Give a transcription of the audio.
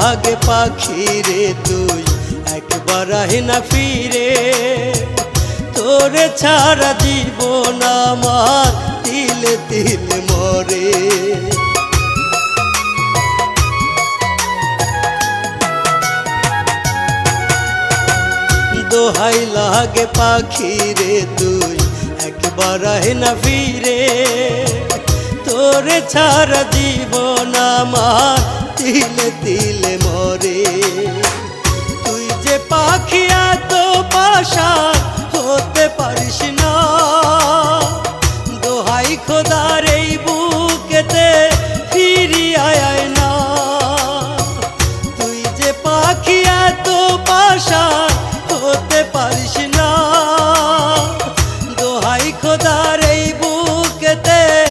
লাগে পাখি রে তুই একবার আহে না ফিরে, তোরে ছাড়া জীবন আমার তিলে তিলে মরে। দোহাই লাগে পাখি রে তুই একবার আহে না ফিরে, তোরে ছাড়া জীবন আমার তিলে তিলে মরে। তুই যে পাখি এত পাশা হতে পারিস না, দোহাই খোদার